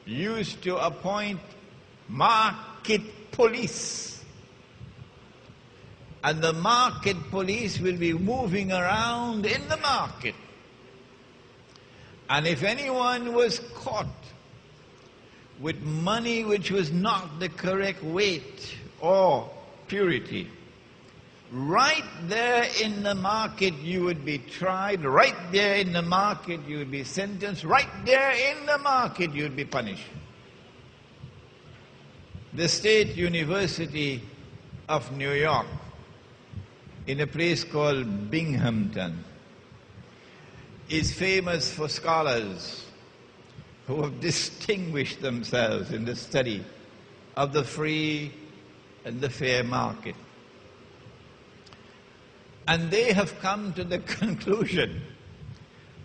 used to appoint market police. And the market police will be moving around in the market. And if anyone was caught with money which was not the correct weight or purity, right there in the market you would be tried, right there in the market you would be sentenced, right there in the market you would be punished. The State University of New York, in a place called Binghamton, is famous for scholars who have distinguished themselves in the study of the free and the fair market. And they have come to the conclusion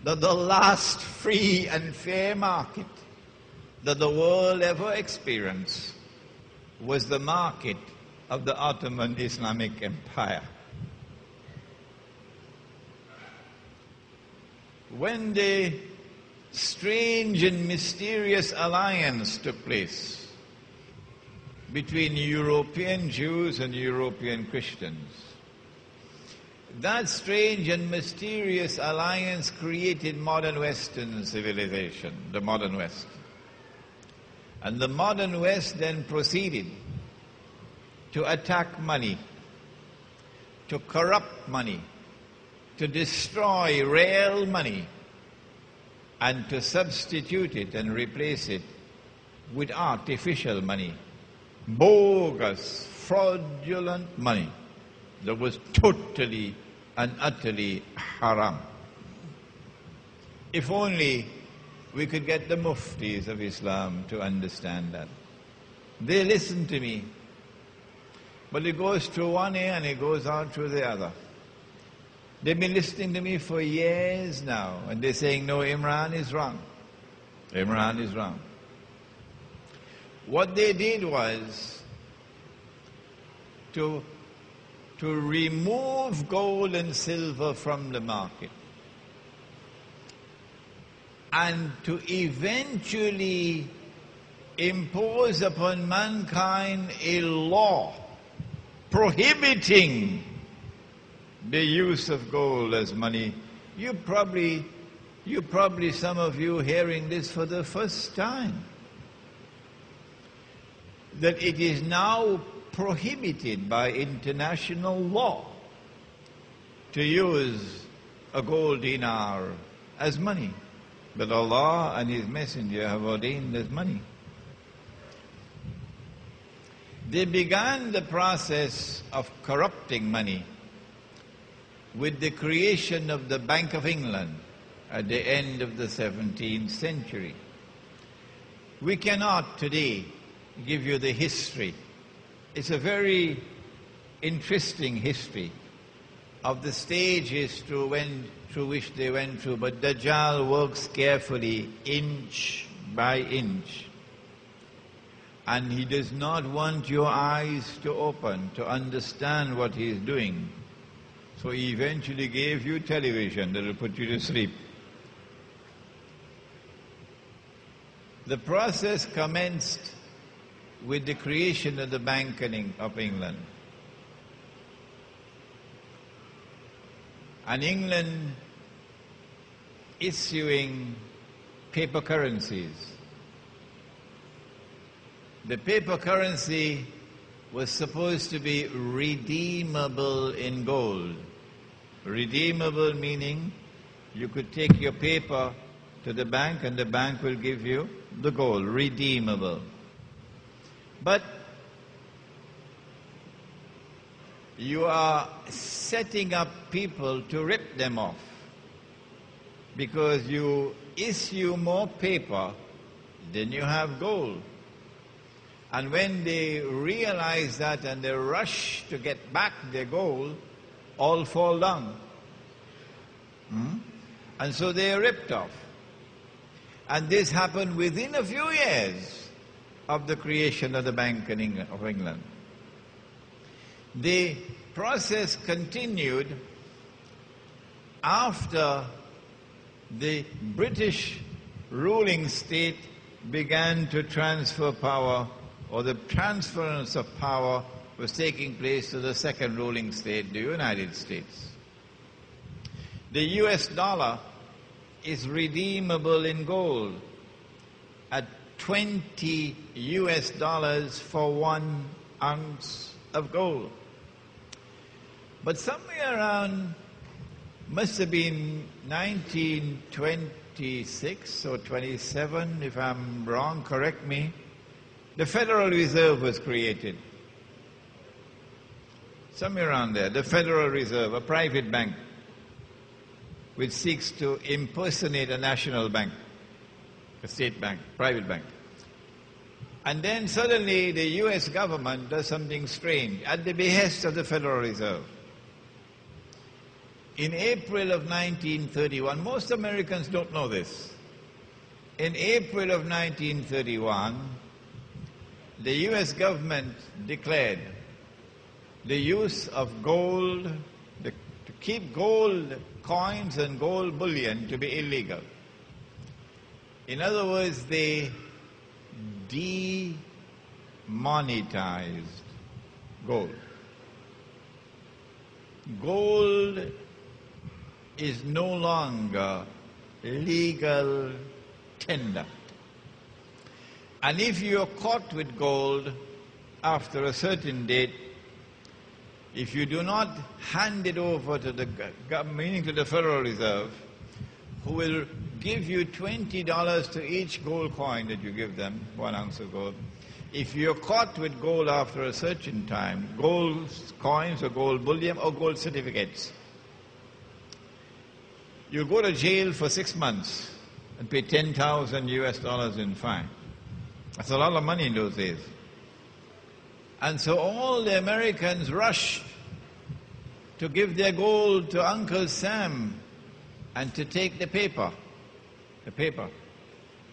that the last free and fair market that the world ever experienced was the market of the Ottoman Islamic Empire. When the strange and mysterious alliance took place between European Jews and European Christians, that strange and mysterious alliance created modern Western civilization, the modern West. And the modern West then proceeded to attack money, to corrupt money, to destroy real money, and to substitute it and replace it with artificial money, bogus, fraudulent money that was totally and utterly haram. If only we could get the muftis of Islam to understand that. They listen to me, but it goes through one ear and it goes out through the other. They've been listening to me for years now, and they're saying, no, Imran is wrong. Imran is wrong. What they did was to remove gold and silver from the market and to eventually impose upon mankind a law prohibiting the use of gold as money. You probably, some of you hearing this for the first time, that it is now prohibited by international law to use a gold dinar as money, but Allah and His Messenger have ordained as money. They began the process of corrupting money with the creation of the Bank of England at the end of the 17th century. We cannot today give you the history. It's a very interesting history of the stages through which they went through, but Dedzal works carefully, inch by inch. And he does not want your eyes to open to understand what he is doing. So he eventually gave you television that will put you to sleep. The process commenced with the creation of the Bank of England. And England issuing paper currencies. The paper currency was supposed to be redeemable in gold. Redeemable meaning you could take your paper to the bank and the bank will give you the gold, redeemable. But you are setting up people to rip them off, because you issue more paper than you have gold. And when they realize that and they rush to get back their gold, all fall down. And so they are ripped off. And this happened within a few years of the creation of the Bank of England. The process continued after the British ruling state began to transfer power, or the transference of power was taking place to the second ruling state, the United States. The US dollar is redeemable in gold at 20 US dollars for 1 ounce of gold. But somewhere around, must have been 1926 or 27, if I'm wrong, correct me, the Federal Reserve was created. Somewhere around there, the Federal Reserve, a private bank, which seeks to impersonate a national bank, a state bank, private bank. And then suddenly the US government does something strange at the behest of the Federal Reserve. In April of 1931, most Americans don't know this. In April of 1931, the US government declared the use of gold, to keep gold coins and gold bullion to be illegal. In other words, they demonetized gold. Gold is no longer legal tender. And if you're caught with gold after a certain date, if you do not hand it over to the meaning to the Federal Reserve, who will give you $20 to each gold coin that you give them, 1 ounce of gold. If you're caught with gold after a certain time, gold coins or gold bullion or gold certificates, you go to jail for 6 months and pay 10,000 US dollars in fine. That's a lot of money in those days. And so all the Americans rushed to give their gold to Uncle Sam and to take the paper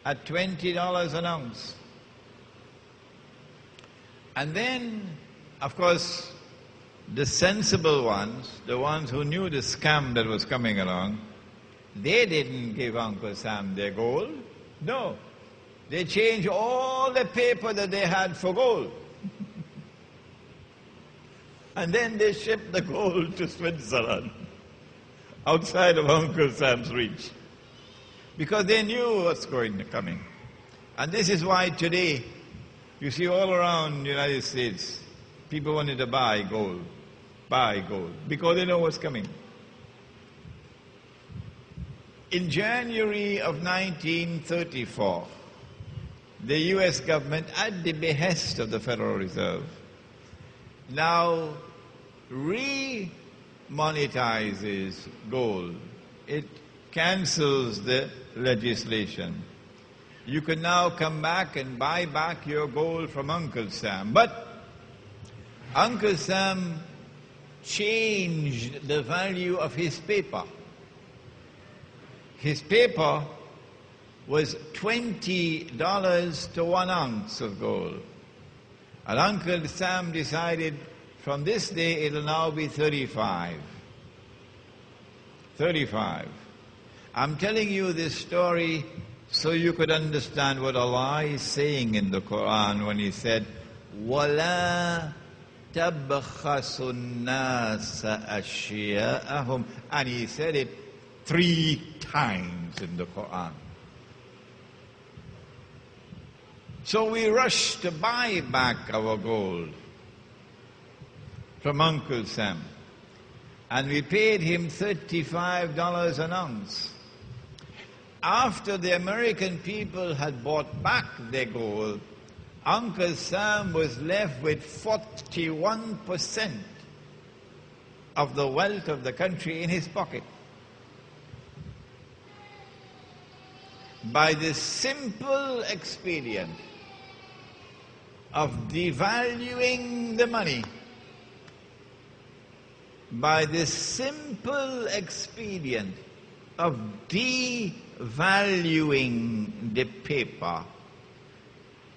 at $20 an ounce. And then, of course, the sensible ones, the ones who knew the scam that was coming along, they didn't give Uncle Sam their gold. No. They changed all the paper that they had for gold. And then they shipped the gold to Switzerland, outside of Uncle Sam's reach, because they knew what's coming. And this is why today, you see all around the United States, people wanted to buy gold, because they know what's coming. In January of 1934, the US government, at the behest of the Federal Reserve, now remonetizes gold. It cancels the legislation. You can now come back and buy back your gold from Uncle Sam. But Uncle Sam changed the value of his paper. His paper was $20 to 1 ounce of gold. And Uncle Sam decided from this day it'll now be 35. 35. I'm telling you this story so you could understand what Allah is saying in the Quran when He said, وَلَا تَبْخَسُ النَّاسَ أَشْيَاءَهُمْ. And He said it 3 times in the Quran. So we rushed to buy back our gold from Uncle Sam. And we paid him $35 an ounce. After the American people had bought back their gold, Uncle Sam was left with 41% of the wealth of the country in his pocket. By the simple expedient of devaluing the money, by the simple expedient of devaluing the paper,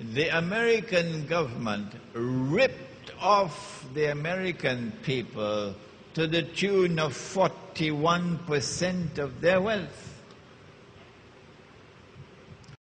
the American government ripped off the American people to the tune of 41% of their wealth.